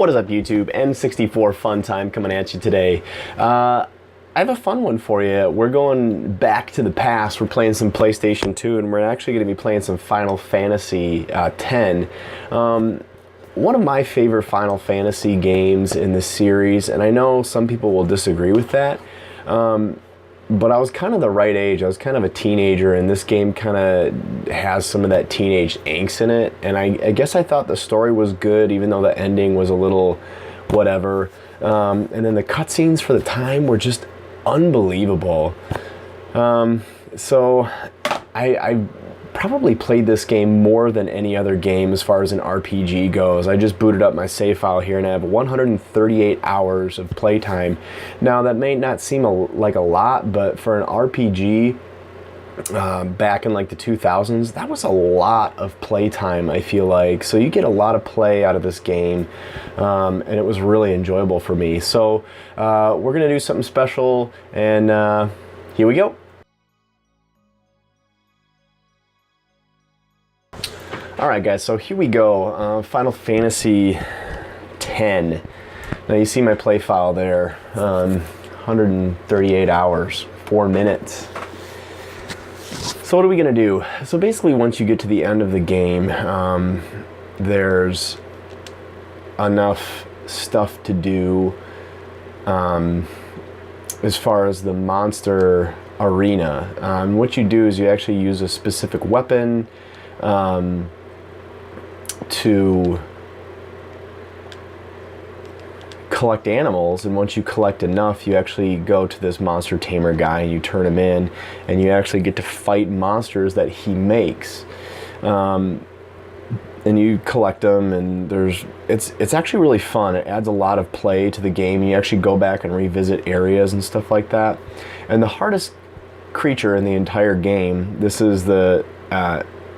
What is up, YouTube? N64 Fun Time coming at you today. I have a fun one for you. We're going back to the past. We're playing some PlayStation 2, and we're actually going to be playing some Final Fantasy X. One of my favorite Final Fantasy games in the series, and I know some people will disagree with that, but I was kind of the right age. I was kind of a teenager, and this game kind of has some of that teenage angst in it. And I guess I thought the story was good, even though the ending was a little whatever. And then the cutscenes for the time were just unbelievable. So I probably played this game more than any other game as far as an RPG goes. I just booted up my save file here and I have 138 hours of playtime. Now that may not seem like a lot, but for an RPG back in like the 2000s, that was a lot of playtime, I feel like. So you get a lot of play out of this game, and it was really enjoyable for me. So we're gonna do something special, and here we go. Alright guys, so here we go, Final Fantasy X. Now you see my play file there, 138 hours, 4 minutes. So what are we going to do? So basically once you get to the end of the game, there's enough stuff to do as far as the monster arena. What you do is you actually use a specific weapon to collect animals, and once you collect enough, you actually go to this monster tamer guy and you turn him in, and you actually get to fight monsters that he makes, and you collect them, and it's actually really fun. It adds a lot of play to the game. You actually go back and revisit areas and stuff like that. And the hardest creature in the entire game, this is the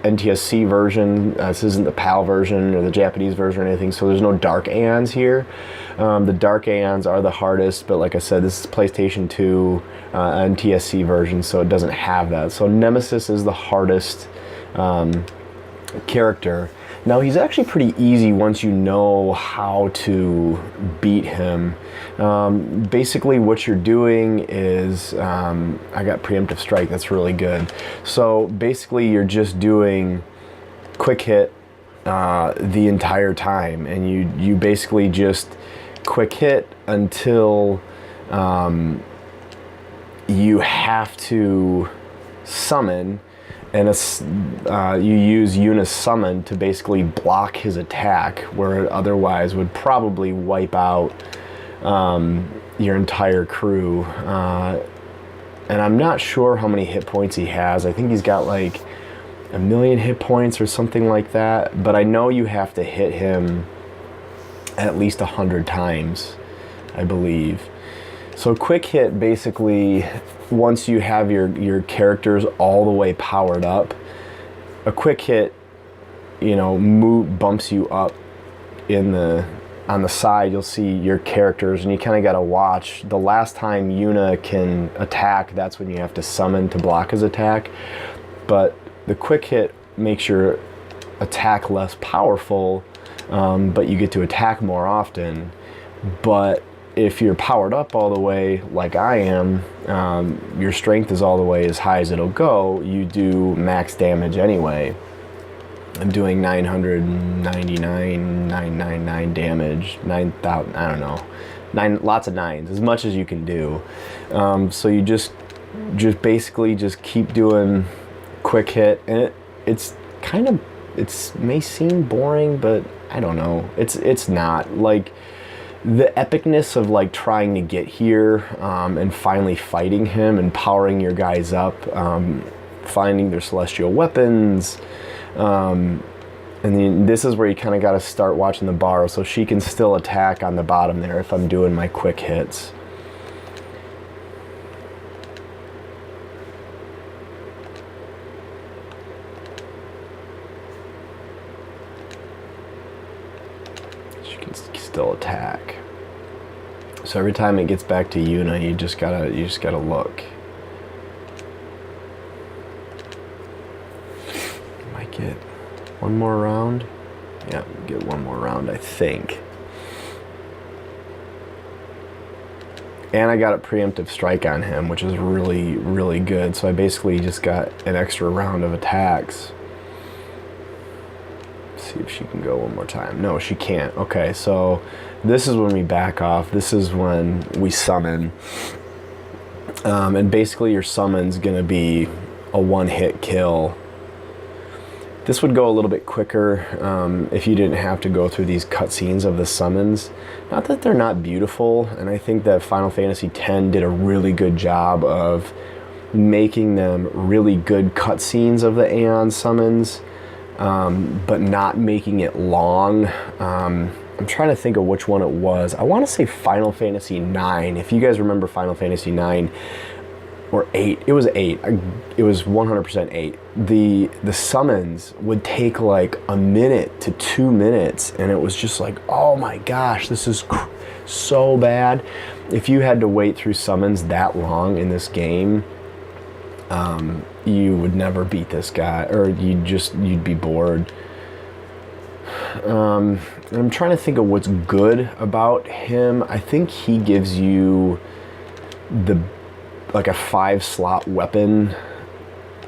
NTSC version, this isn't the PAL version or the Japanese version or anything, so there's no Dark Aeons here. The Dark Aeons are the hardest, but like I said, this is PlayStation 2 NTSC version, so it doesn't have that. So Nemesis is the hardest character. Now he's actually pretty easy once you know how to beat him. Basically what you're doing is, I got preemptive strike, that's really good. So basically you're just doing quick hit the entire time, and you basically just quick hit until you have to summon, and you use Yuna's summon to basically block his attack, where it otherwise would probably wipe out your entire crew. And I'm not sure how many hit points he has. I think he's got like 1,000,000 hit points or something like that, but I know you have to hit him at least 100 times, I believe. So quick hit, basically, once you have your characters all the way powered up, a quick hit, you know, bumps you up on the side. You'll see your characters, and you kind of got to watch. The last time Yuna can attack, that's when you have to summon to block his attack. But the quick hit makes your attack less powerful, but you get to attack more often. But if you're powered up all the way, like I am, your strength is all the way as high as it'll go, you do max damage anyway. I'm doing 999 damage, 9,000, I don't know, lots of nines, as much as you can do. So you just basically just keep doing quick hit, and it may seem boring, but I don't know, it's not. Like, the epicness of like trying to get here and finally fighting him and powering your guys up, finding their celestial weapons, and then this is where you kind of got to start watching the bar, so she can still attack on the bottom there if I'm doing my quick hits. Still attack. So every time it gets back to Yuna, you just gotta look. Might get one more round. Yeah, get one more round, I think. And I got a preemptive strike on him, which is really, really good. So I basically just got an extra round of attacks. Let's see if she can go one more time. No, she can't. Okay, so this is when we back off. This is when we summon. And basically your summon's going to be a one-hit kill. This would go a little bit quicker if you didn't have to go through these cutscenes of the summons. Not that they're not beautiful, and I think that Final Fantasy X did a really good job of making them really good cutscenes of the Aeon summons, but not making it long. I'm trying to think of which one it was. I want to say Final Fantasy IX. If you guys remember Final Fantasy IX, or 8, it was 8. It was 100% 8. The summons would take like a minute to 2 minutes, and it was just like, oh my gosh, this is so bad. If you had to wait through summons that long in this game, you would never beat this guy, or you'd be bored. I'm trying to think of what's good about him. I think he gives you like a 5-slot weapon,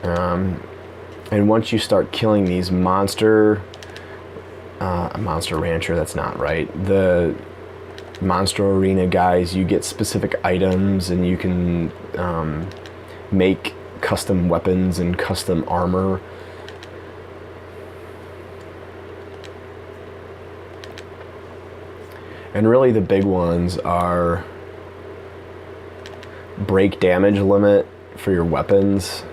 and once you start killing these monster rancher, that's not right, the monster arena guys, you get specific items, and you can make custom weapons and custom armor. And really the big ones are break damage limit for your weapons,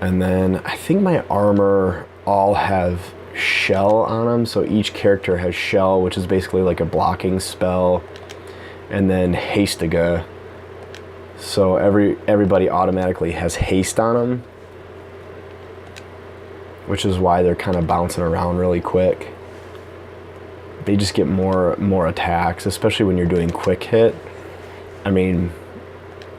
and then I think my armor all have shell on them, so each character has shell, which is basically like a blocking spell, and then Hastiga, so everybody automatically has haste on them, which is why they're kind of bouncing around really quick. They just get more attacks, especially when you're doing quick hit. I mean,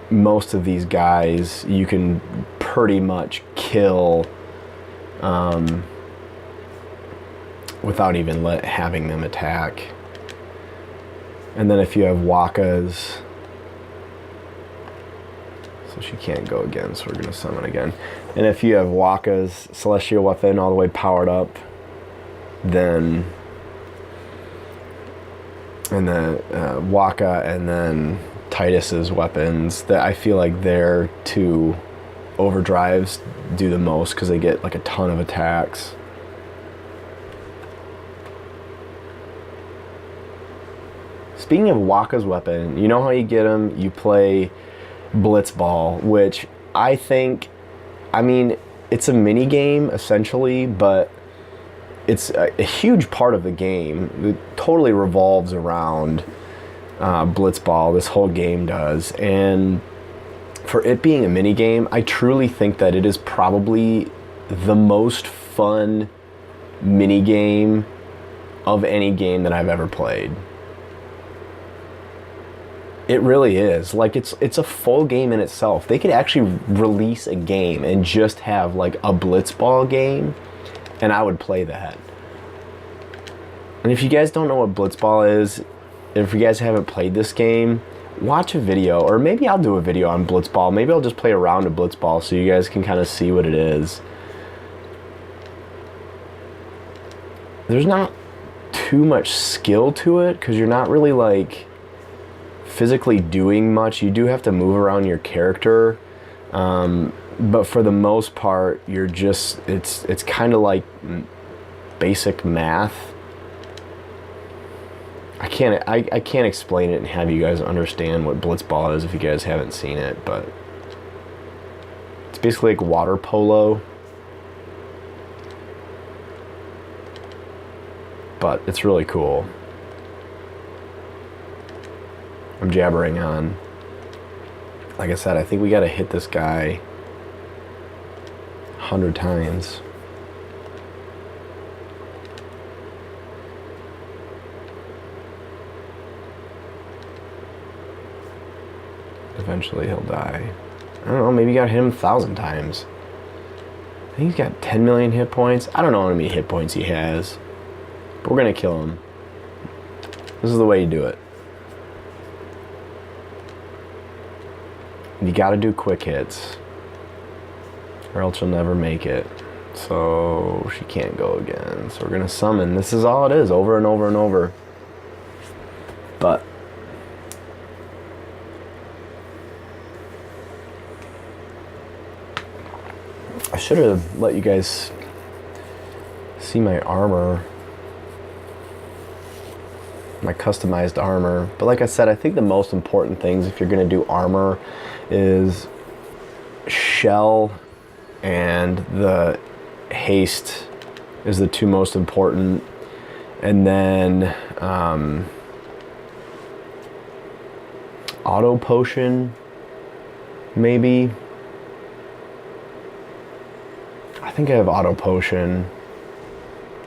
most of these guys you can pretty much kill without even having them attack. And then if you have Wakkas, so she can't go again, so we're going to summon again. And if you have Wakka's Celestial Weapon all the way powered up, then Wakka and then Titus's weapons, that I feel like their two overdrives do the most because they get like a ton of attacks. Speaking of Wakka's weapon, you know how you get them? You play Blitzball, which I think, I mean, it's a mini game essentially, but it's a huge part of the game. It totally revolves around Blitzball, this whole game does. And for it being a mini game, I truly think that it is probably the most fun mini game of any game that I've ever played. It really is. Like, it's a full game in itself. They could actually release a game and just have like a Blitzball game, and I would play that. And if you guys don't know what Blitzball is, if you guys haven't played this game, watch a video, or maybe I'll do a video on Blitzball. Maybe I'll just play a round of Blitzball so you guys can kind of see what it is. There's not too much skill to it because you're not really like physically doing much. You do have to move around your character, but for the most part, you're just, it's kind of like basic math. I can't explain it and have you guys understand what Blitzball is if you guys haven't seen it, but it's basically like water polo, but it's really cool. I'm jabbering on. Like I said, I think we gotta hit this guy 100 times. Eventually he'll die. I don't know, maybe you gotta hit him 1,000 times. I think he's got 10 million hit points. I don't know how many hit points he has, but we're gonna kill him. This is the way you do it. You gotta do quick hits, or else you'll never make it. So she can't go again. So we're gonna summon. This is all it is, over and over and over. But I should have let you guys see my armor, my customized armor. But like I said, I think the most important things if you're gonna do armor is shell and the haste is the two most important, and then auto potion maybe. I think I have auto potion,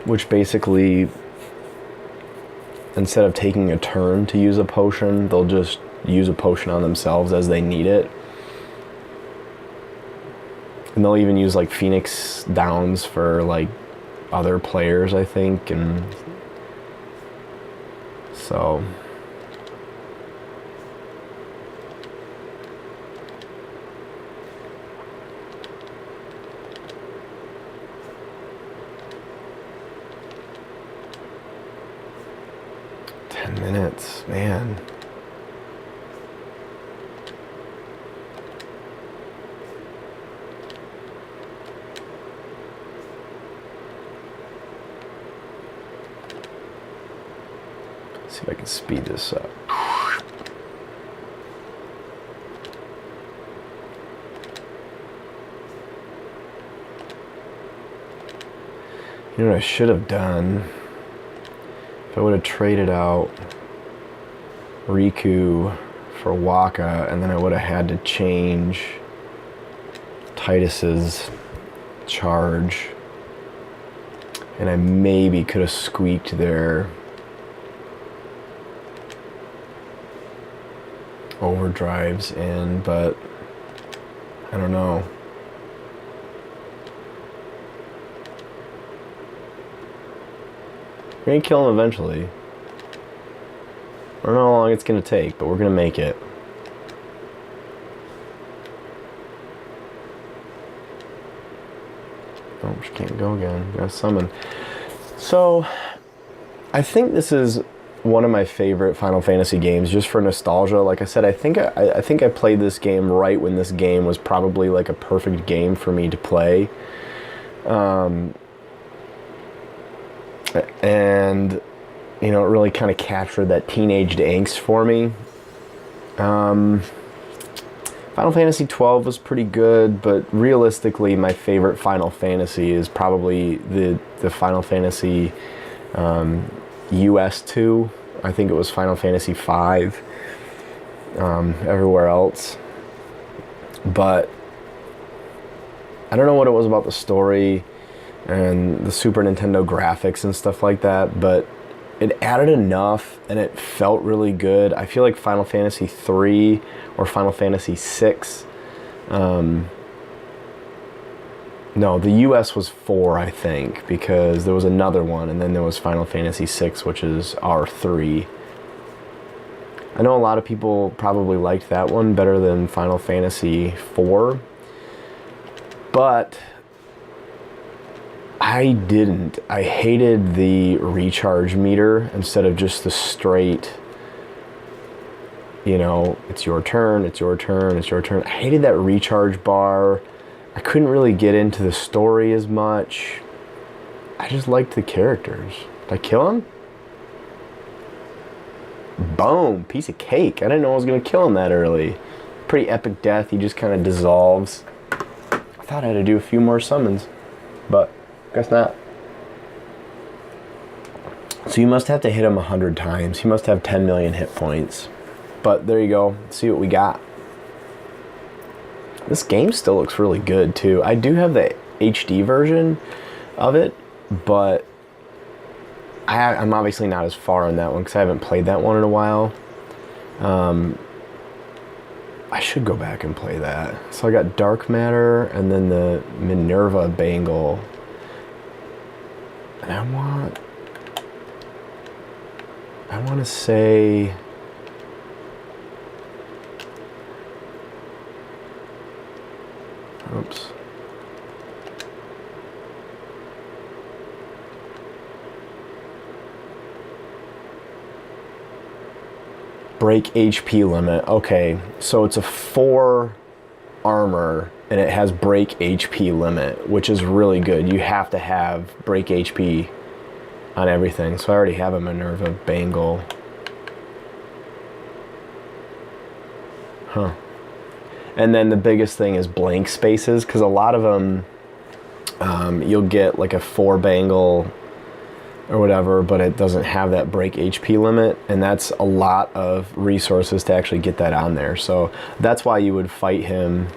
which basically instead of taking a turn to use a potion, they'll just use a potion on themselves as they need it. And they'll even use like Phoenix Downs for like other players, I think. And so minutes, man. Let's see if I can speed this up. You know what I should have done? If I would have traded out Riku for Waka, and then I would have had to change Titus's charge, and I maybe could have squeaked their overdrives in, but I don't know. We're gonna kill him eventually. I don't know how long it's gonna take, but we're gonna make it. Oh, she can't go again. Gotta summon. So, I think this is one of my favorite Final Fantasy games, just for nostalgia. Like I said, I think I played this game right when this game was probably like a perfect game for me to play. And you know, it really kind of captured that teenage angst for me. Final Fantasy 12 was pretty good, but realistically, my favorite Final Fantasy is probably the Final Fantasy US 2. I think it was Final Fantasy 5. Everywhere else, but I don't know what it was about the story and the Super Nintendo graphics and stuff like that, but it added enough and it felt really good. I feel like Final Fantasy 3 or Final Fantasy 6, no, the US was 4, I think, because there was another one, and then there was Final Fantasy 6, which is R3. I know a lot of people probably liked that one better than Final Fantasy 4, but I didn't. I hated the recharge meter instead of just the straight, you know, it's your turn, it's your turn, it's your turn. I hated that recharge bar. I couldn't really get into the story as much. I just liked the characters. Did I kill him? Boom, piece of cake. I didn't know I was gonna kill him that early. Pretty epic death. He just kind of dissolves. I thought I had to do a few more summons, but guess not. So you must have to hit him 100 times. He must have 10 million hit points. But there you go. Let's see what we got. This game still looks really good too. I do have the HD version of it, but I'm obviously not as far on that one because I haven't played that one in a while. I should go back and play that. So I got Dark Matter and then the Minerva Bangle. And I want to say Break HP limit. Okay, so it's a 4 armor, and it has break HP limit, which is really good. You have to have break HP on everything. So I already have a Minerva Bangle. Huh. And then the biggest thing is blank spaces, because a lot of them, you'll get like a 4 Bangle or whatever, but it doesn't have that break HP limit, and that's a lot of resources to actually get that on there. So that's why you would fight him.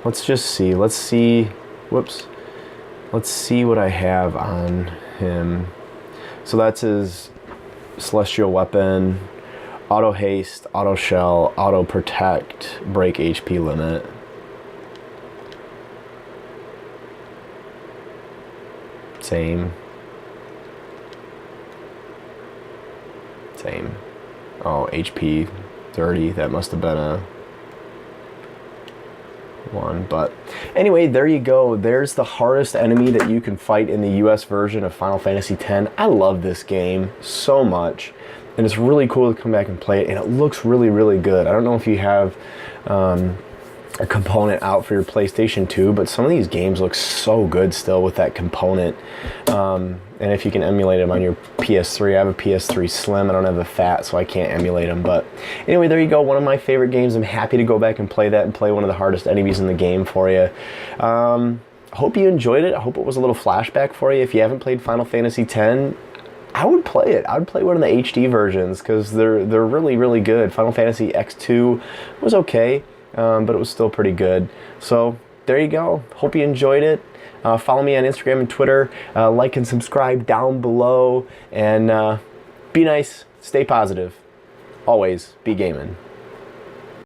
Let's just see. Let's see. Whoops. Let's see what I have on him. So that's his Celestial Weapon, Auto Haste, Auto Shell, Auto Protect, Break HP limit. Same. Oh, HP 30. That must have been a one. But anyway, there you go. There's the hardest enemy that you can fight in the US version of Final Fantasy X. I love this game so much, and it's really cool to come back and play it, and it looks really, really good. I don't know if you have a component out for your PlayStation 2, but some of these games look so good still with that component. And if you can emulate them on your PS3, I have a PS3 Slim. I don't have a Fat, so I can't emulate them. But anyway, there you go. One of my favorite games. I'm happy to go back and play that and play one of the hardest enemies in the game for you. Hope you enjoyed it. I hope it was a little flashback for you. If you haven't played Final Fantasy X, I would play it. I would play one of the HD versions because they're really, really good. Final Fantasy X2 was okay, but it was still pretty good. So there you go. Hope you enjoyed it. Follow me on Instagram and Twitter. Like and subscribe down below. And be nice. Stay positive. Always be gaming.